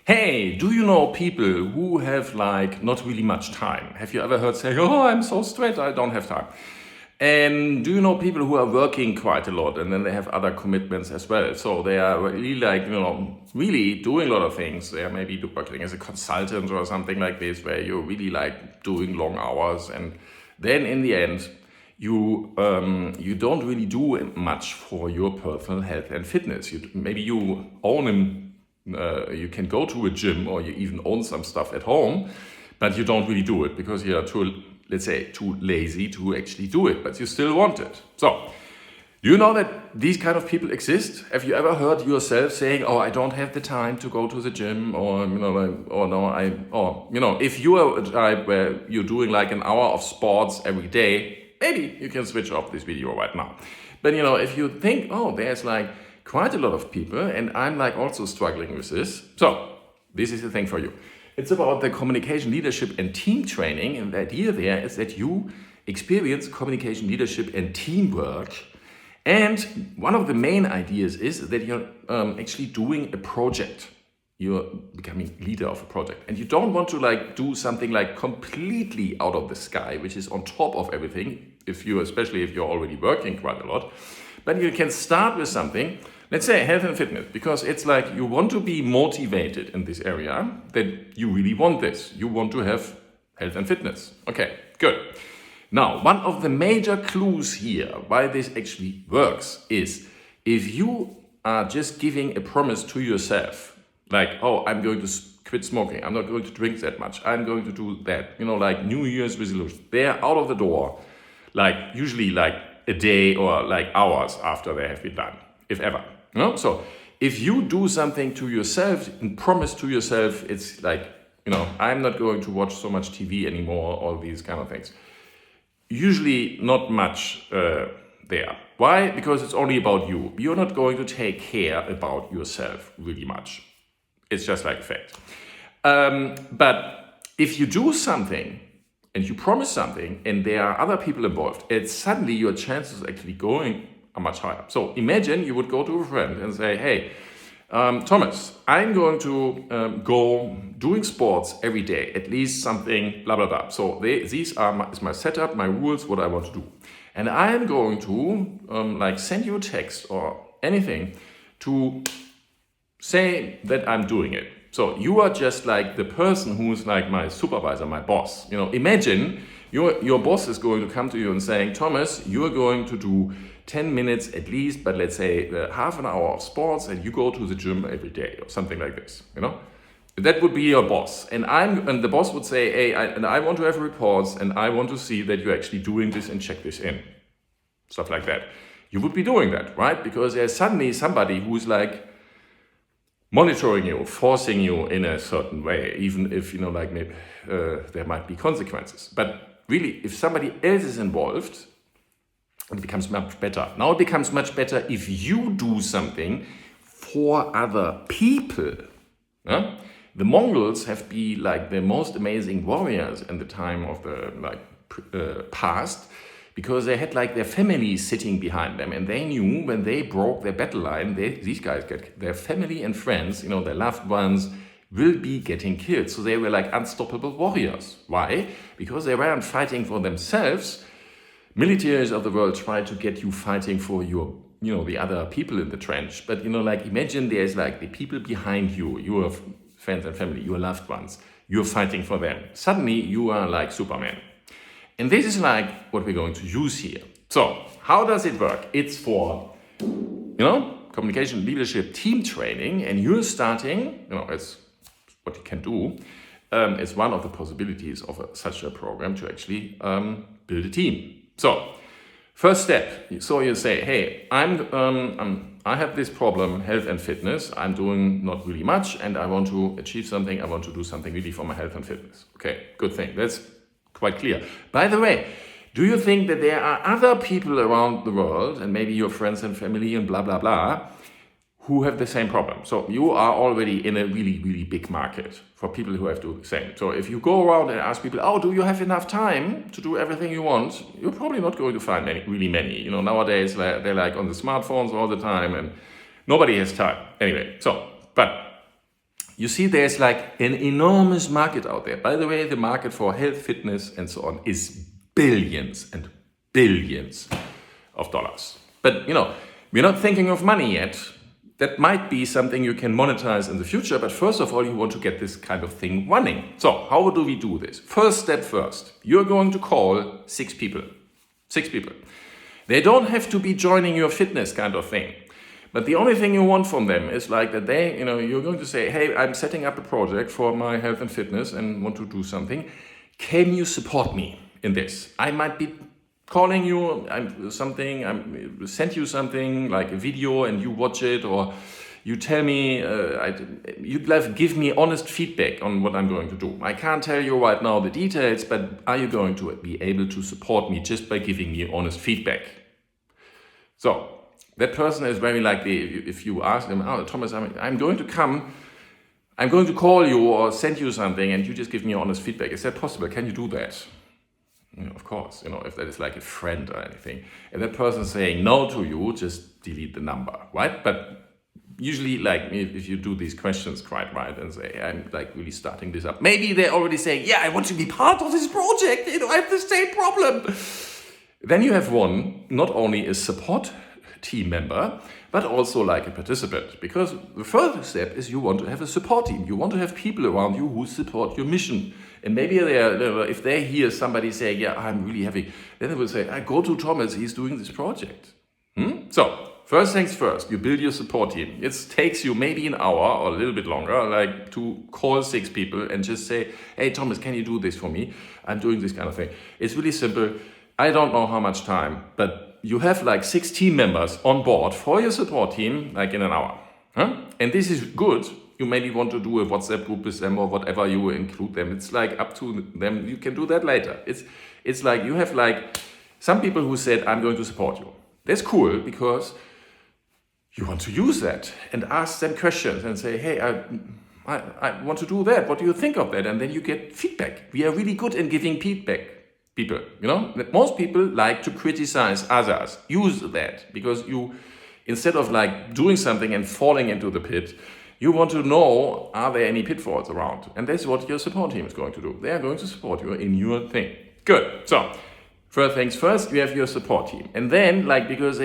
Hey, do you know people who have like not really much time? Have you ever heard say, "Oh, I'm so stressed, I don't have time"? And do you know people who are working quite a lot and then they have other commitments as well? So they are really like, really doing a lot of things. They are maybe working as a consultant or something like this, where you're really like doing long hours. And then in the end, you don't really do much for your personal health and fitness. Maybe you own you can go to a gym or you even own some stuff at home, but you don't really do it because you are too, let's say, too lazy to actually do it, but you still want it. So, you know that these kind of people exist? Have you ever heard yourself saying, "Oh, I don't have the time to go to the gym," or if you are a type where you're doing like an hour of sports every day, maybe you can switch off this video right now. But if you think, "Oh, there's like quite a lot of people, and I'm like also struggling with this," so this is the thing for you. It's about the communication, leadership, and team training, and the idea there is that you experience communication, leadership, and teamwork. And one of the main ideas is that you're actually doing a project. You're becoming leader of a project, and you don't want to like do something like completely out of the sky, which is on top of everything. Especially if you're already working quite a lot, but you can start with something. Let's say health and fitness, because it's like you want to be motivated in this area, that you really want this. You want to have health and fitness. Okay, good. Now, one of the major clues here why this actually works is if you are just giving a promise to yourself, like, "Oh, I'm going to quit smoking. I'm not going to drink that much. I'm going to do that." Like New Year's resolution. They're out of the door, like usually like a day or like hours after they have been done, if ever. So if you do something to yourself and promise to yourself, it's like, "I'm not going to watch so much TV anymore," all these kind of things. Usually not much there. Why? Because it's only about you. You're not going to take care about yourself really much. It's just like a fact. But if you do something and you promise something and there are other people involved, it's suddenly your chances of actually going are much higher. So imagine you would go to a friend and say, "Hey, Thomas, I'm going to go doing sports every day, at least something, blah, blah, blah. So these are is my setup, my rules, what I want to do. And I'm going to send you a text or anything to say that I'm doing it." So you are just like the person who's like my supervisor, my boss. Imagine your boss is going to come to you and saying, "Thomas, you are going to do 10 minutes at least, but let's say half an hour of sports, and you go to the gym every day," or something like this. That would be your boss, and the boss would say, "Hey, I want to have reports, and I want to see that you're actually doing this and check this in," stuff like that. You would be doing that, right? Because there's suddenly somebody who's like monitoring you, forcing you in a certain way, even if maybe there might be consequences. But really, if somebody else is involved, it becomes much better. Now it becomes much better if you do something for other people. The Mongols have been like the most amazing warriors in the time of the past, because they had like their families sitting behind them, and they knew when they broke their battle line, these guys get their family and friends, their loved ones, will be getting killed. So they were like unstoppable warriors. Why? Because they weren't fighting for themselves. Militaries of the world try to get you fighting for your, the other people in the trench. But, imagine there's like the people behind you, your friends and family, your loved ones. You're fighting for them. Suddenly you are like Superman. And this is like what we're going to use here. So how does it work? It's for, communication, leadership, team training. And you're starting, it's what you can do. It's one of the possibilities of such a program to actually build a team. So, first step. So you say, "Hey, I have this problem, health and fitness. I'm doing not really much, and I want to achieve something. I want to do something really for my health and fitness." Okay, good thing. That's quite clear. By the way, do you think that there are other people around the world, and maybe your friends and family and blah, blah, blah, who have the same problem? So you are already in a really, really big market for people who have to do the same. So if you go around and ask people, "Oh, do you have enough time to do everything you want?" You're probably not going to find really many. Nowadays they're like on the smartphones all the time, and nobody has time. Anyway, but you see there's like an enormous market out there. By the way, the market for health, fitness, and so on is billions and billions of dollars. But we're not thinking of money yet. That might be something you can monetize in the future, but first of all, you want to get this kind of thing running. So how do we do this? First step first, you're going to call 6 people. 6 people. They don't have to be joining your fitness kind of thing. But the only thing you want from them is like that they, you're going to say, hey, I'm setting up a project for my health and fitness and want to do something. Can you support me in this? I might be calling you, I send you something like a video and you watch it, or you tell me, give me honest feedback on what I'm going to do. I can't tell you right now the details, but are you going to be able to support me just by giving me honest feedback? So that person is very likely, if you ask them, oh, Thomas, I'm going to come, I'm going to call you or send you something and you just give me honest feedback. Is that possible? Can you do that? Of course, if that is like a friend or anything, and that person saying no to you, just delete the number, right? But usually, like if you do these questions quite right and say, I'm like really starting this up, maybe they're already saying, yeah, I want to be part of this project, I have the same problem. Then you have not only a support team member, but also like a participant, because the further step is you want to have a support team. You want to have people around you who support your mission. And maybe if they hear somebody say, yeah, I'm really heavy, then they will say, I go to Thomas, he's doing this project. So first things first, you build your support team. It takes you maybe an hour or a little bit longer, like to call 6 people and just say, hey, Thomas, can you do this for me? I'm doing this kind of thing. It's really simple. I don't know how much time, but you have like 6 team members on board for your support team, like in an hour. And this is good. You maybe want to do a WhatsApp group with them or whatever, you include them. It's like up to them. You can do that later. It's like you have like some people who said, I'm going to support you. That's cool because you want to use that and ask them questions and say, hey, I want to do that. What do you think of that? And then you get feedback. We are really good in giving feedback. People, most people like to criticize others. Use that because you, instead of like doing something and falling into the pit, you want to know, are there any pitfalls around? And that's what your support team is going to do. They are going to support you in your thing. Good. So first things first, you have your support team. And then because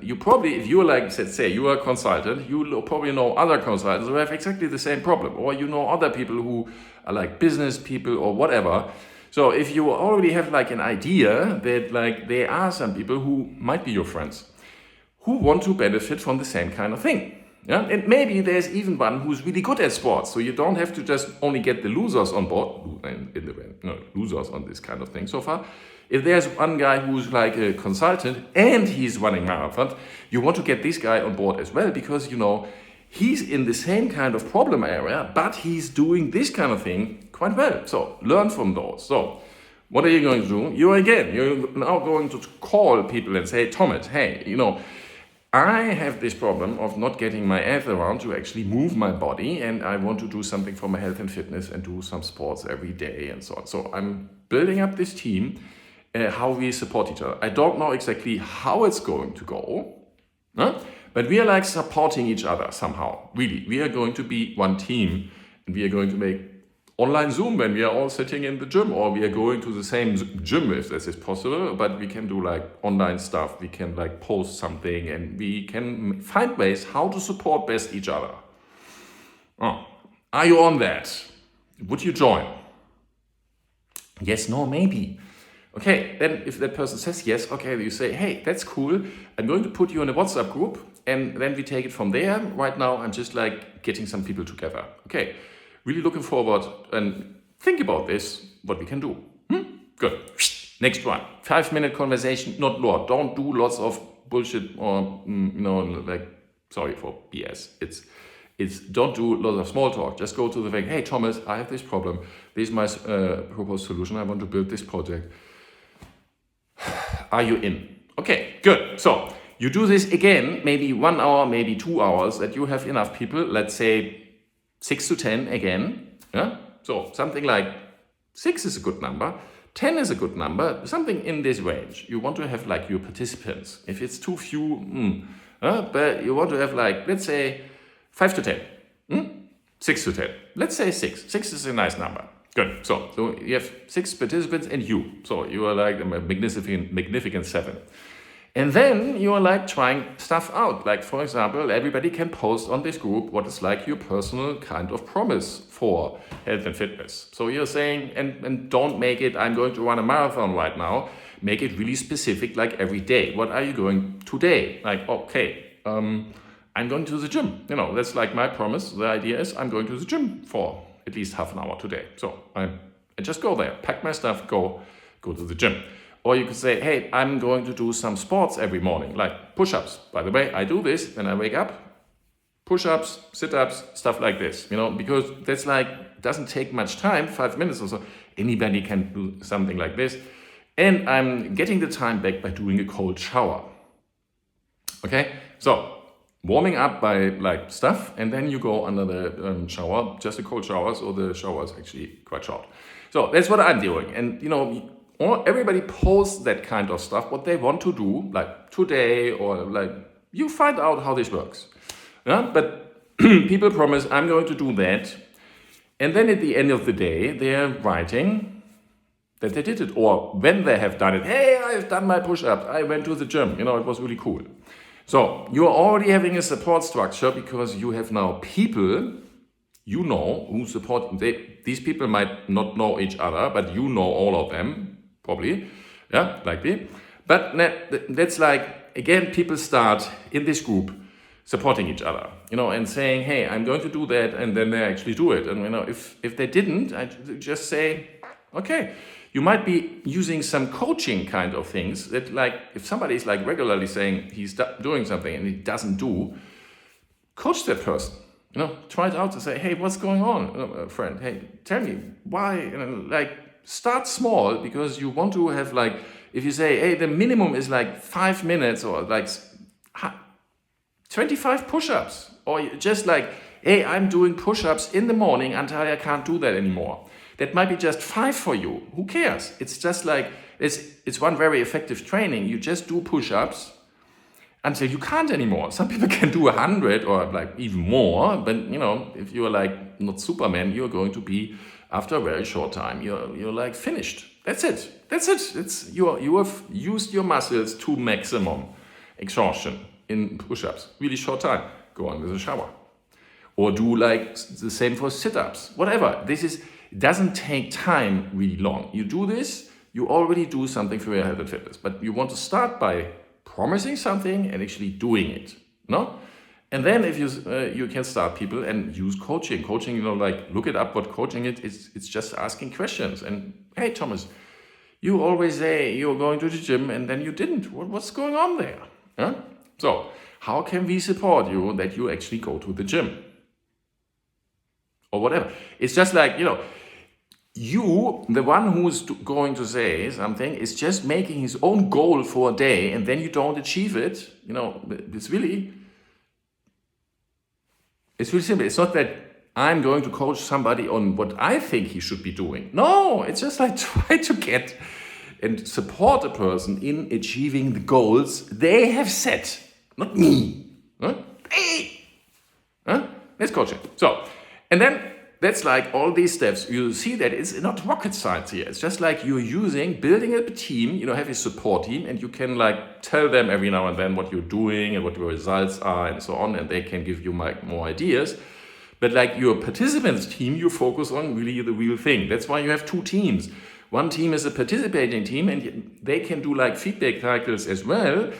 you probably, if you're like, let's say you are a consultant, you probably know other consultants who have exactly the same problem, or other people who are like business people or whatever. So if you already have like an idea that there are some people who might be your friends who want to benefit from the same kind of thing. Yeah? And maybe there's even one who's really good at sports. So you don't have to just only get the losers on board, losers on this kind of thing so far. If there's one guy who's like a consultant and he's running marathons, you want to get this guy on board as well because, he's in the same kind of problem area, but he's doing this kind of thing quite well. So learn from those. So what are you going to do? You're now going to call people and say, Thomas, hey, I have this problem of not getting my health around to actually move my body, and I want to do something for my health and fitness and do some sports every day and so on. So I'm building up this team, how we support each other. I don't know exactly how it's going to go, but we are like supporting each other somehow. Really, we are going to be one team, and we are going to make online Zoom when we are all sitting in the gym, or we are going to the same gym if this is possible, but we can do like online stuff. We can like post something and we can find ways how to support best each other. Oh, are you on that? Would you join? Yes, no, maybe. Okay, then if that person says yes, okay, you say, hey, that's cool. I'm going to put you in a WhatsApp group and then we take it from there. Right now, I'm just like getting some people together. Okay. Really looking forward and think about this, what we can do. Good. Next one. 5-minute conversation, not more. Don't do lots of bullshit or, sorry for BS. It's don't do lots of small talk. Just go to the thing. Hey, Thomas, I have this problem. This is my proposed solution. I want to build this project. Are you in? Okay, good. So you do this again, maybe 1 hour, maybe 2 hours, that you have enough people. Let's say 6 to 10 again. Yeah. So something like 6 is a good number. 10 is a good number. Something in this range. You want to have like your participants. If it's too few, but you want to have like, let's say 5 to 10. 6 to 10. Let's say 6. 6 is a nice number. Good. So you have 6 participants and you. So you are like a magnificent 7. And then you are like trying stuff out. Like, for example, everybody can post on this group what is like your personal kind of promise for health and fitness. So you're saying, and don't make it, I'm going to run a marathon right now. Make it really specific, like every day. What are you going today? Like, okay, I'm going to the gym. You know, that's like my promise. The idea is I'm going to the gym for at least half an hour today. So I just go there, pack my stuff, go to the gym. Or you could say, hey, I'm going to do some sports every morning, like push-ups. By the way, I do this when I wake up. Push-ups, sit-ups, stuff like this, you know, because that's like, doesn't take much time, 5 minutes or so. Anybody can do something like this. And I'm getting the time back by doing a cold shower. Okay, so warming up by like stuff, and then you go under the shower, just a cold shower, so the shower is actually quite short. So that's what I'm doing. And, you know, everybody posts that kind of stuff, what they want to do, like today, or like you find out how this works. Yeah? But people promise, I'm going to do that. And then at the end of the day, they're writing that they did it. Or when they have done it, hey, I've done my push-ups, I went to the gym, you know, it was really cool. So you're already having a support structure because you have now people you know who support. These people might not know each other, but you know all of them, probably, yeah, likely. But that's like, again, people start in this group supporting each other, you know, and saying, hey, I'm going to do that, and then they actually do it. And, you know, if they didn't, I just say, okay. You might be using some coaching kind of things that, like, if somebody is like regularly saying he's doing something and he doesn't do, coach that person. You know, try it out to say, hey, what's going on, friend? Hey, tell me why. You know, like, start small, because you want to have, like, if you say, hey, the minimum is like 5 minutes, or like 25 push-ups, or just like, hey, I'm doing push-ups in the morning until I can't do that anymore. That might be just 5 for you. Who cares? It's just like, it's one very effective training. You just do push-ups until you can't anymore. Some people can do 100 or like even more, but you know, if you're like not Superman, you're going to be, after a very short time, you're like finished. That's it. It's you have used your muscles to maximum exhaustion in push-ups. Really short time. Go on with a shower. Or do like the same for sit-ups. Whatever. It doesn't take time really long. You do this, you already do something for your health and fitness. But you want to start by promising something and actually doing it, no? And then if you can start people and use coaching. Coaching, you know, like look it up what coaching is. It's just asking questions. And hey, Thomas, you always say you're going to the gym and then you didn't. What's going on there? Huh? So how can we support you that you actually go to the gym? Or whatever. It's just like, you know, you, the one who's going to say something, is just making his own goal for a day, and then you don't achieve it. You know, it's really simple. It's not that I'm going to coach somebody on what I think he should be doing. No, it's just like try to get and support a person in achieving the goals they have set, not me. Huh? Hey! Huh? That's coaching. So, and then that's like all these steps. You see that it's not rocket science here. It's just like you're building a team, you know, have a support team, and you can like tell them every now and then what you're doing and what your results are and so on, and they can give you more ideas. But like your participants team, you focus on really the real thing. That's why you have 2 teams. One team is a participating team, and they can do like feedback cycles as well.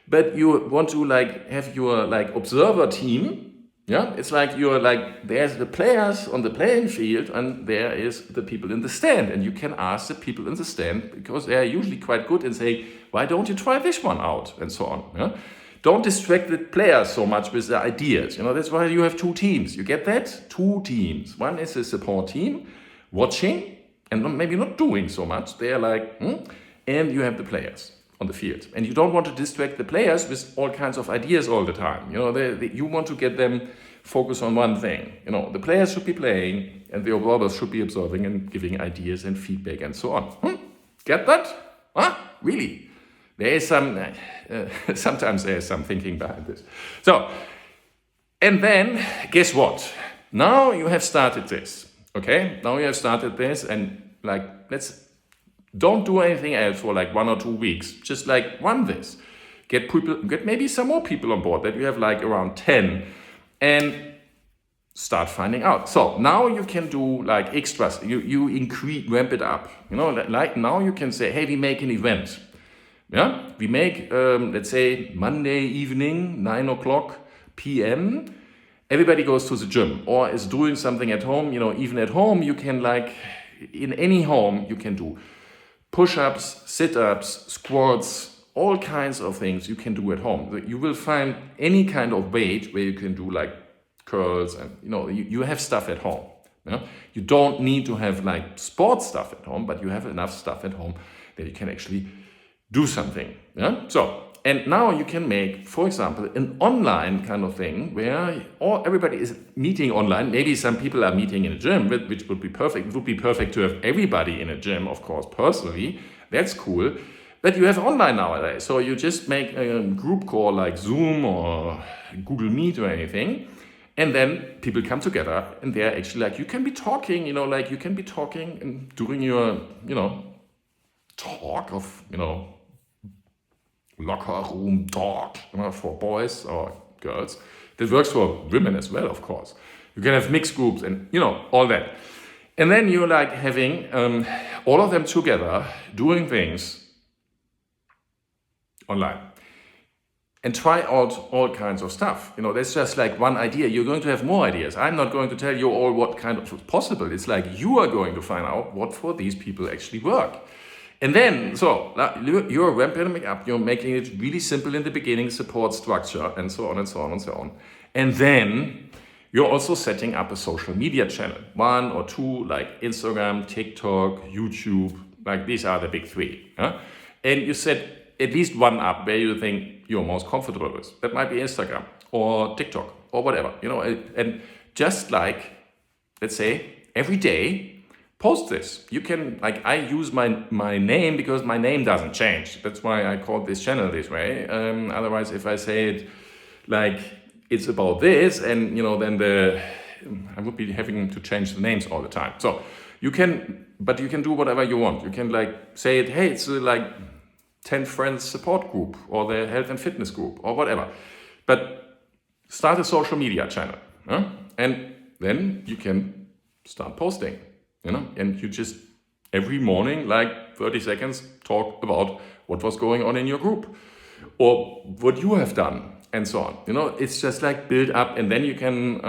But you want to like have your like observer team. Yeah, it's like you're like, there's the players on the playing field and there is the people in the stand. And you can ask the people in the stand, because they are usually quite good in saying, why don't you try this one out? And so on. Yeah? Don't distract the players so much with the ideas. You know, that's why you have 2 teams. You get that? 2 teams. One is a support team, watching and maybe not doing so much. They're like, and you have the players on the field. And you don't want to distract the players with all kinds of ideas all the time. You know, you want to get them focus on one thing. You know, the players should be playing and the observers should be observing and giving ideas and feedback and so on. Get that? Huh? Really? There is sometimes there is some thinking behind this. So, and then, guess what? Now you have started this, okay? Now you have started this, and like, don't do anything else for like 1 or 2 weeks. Just like run this. Get maybe some more people on board, that you have like around 10, and start finding out. So now you can do like extras. You ramp it up. You know, like now you can say, hey, we make an event. Yeah, we make let's say Monday evening, 9 p.m. Everybody goes to the gym or is doing something at home. You know, even at home you can, like in any home you can do push-ups, sit-ups, squats, all kinds of things you can do at home. You will find any kind of weight where you can do like curls, and you know, you have stuff at home. Yeah? You don't need to have like sports stuff at home, but you have enough stuff at home that you can actually do something. Yeah? So, and now you can make, for example, an online kind of thing where everybody is meeting online. Maybe some people are meeting in a gym, which would be perfect. It would be perfect to have everybody in a gym, of course, personally. That's cool. But you have online nowadays. So you just make a group call like Zoom or Google Meet or anything. And then people come together and they're actually like, you can be talking, you know, like you can be talking and doing your, you know, talk of, you know, locker room talk, you know, for boys or girls. That works for women as well, of course. You can have mixed groups and, you know, all that. And then you're like having all of them together doing things online. And try out all kinds of stuff. You know, that's just like one idea. You're going to have more ideas. I'm not going to tell you all what kind of is possible. It's like you are going to find out what for these people actually work. And then, so you're ramping up, you're making it really simple in the beginning, support structure, and so on and so on and so on. And then you're also setting up a social media channel, 1 or 2, like Instagram, TikTok, YouTube, like these are the big 3. Huh? And you set at least one up where you think you're most comfortable with. That might be Instagram or TikTok or whatever, you know, and just like, let's say, every day, post this. You can, like, I use my name because my name doesn't change. That's why I called this channel this way. Otherwise, if I say it like it's about this, and, you know, then I would be having to change the names all the time. So you can do whatever you want. You can like say it, hey, it's like 10 friends support group or the health and fitness group or whatever. But start a social media channel. Huh? And then you can start posting, you know, and you just every morning, like 30 seconds, talk about what was going on in your group or what you have done and so on. You know, it's just like build up, and then you can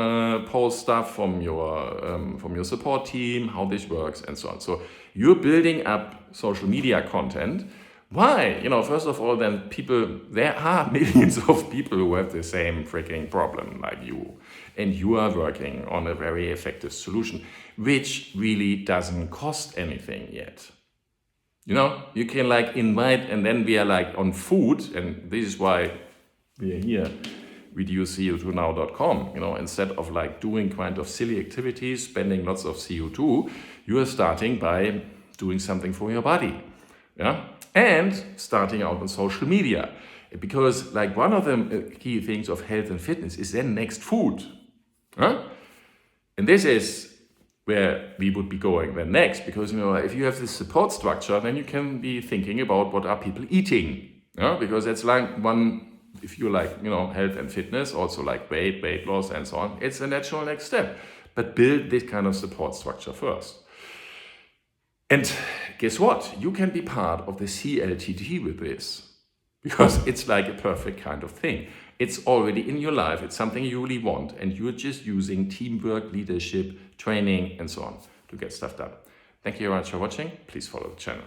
post stuff from your support team, how this works and so on. So you're building up social media content. Why? You know, first of all, then there are millions of people who have the same freaking problem like you. And you are working on a very effective solution, which really doesn't cost anything yet. You know, you can like invite, and then we are like on food, and this is why we are here, reduceco2now.com. You know, instead of like doing kind of silly activities, spending lots of CO2, you are starting by doing something for your body. Yeah. And starting out on social media, because like one of the key things of health and fitness is then next food. Huh? And this is where we would be going then next, because, you know, if you have this support structure, then you can be thinking about what are people eating. Yeah? Because that's like one, if you like, you know, health and fitness, also like weight loss and so on, it's a natural next step. But build this kind of support structure first. And guess what? You can be part of the CLTT with this, because it's like a perfect kind of thing. It's already in your life. It's something you really want, and you're just using teamwork, leadership, training, and so on to get stuff done. Thank you very much for watching. Please follow the channel.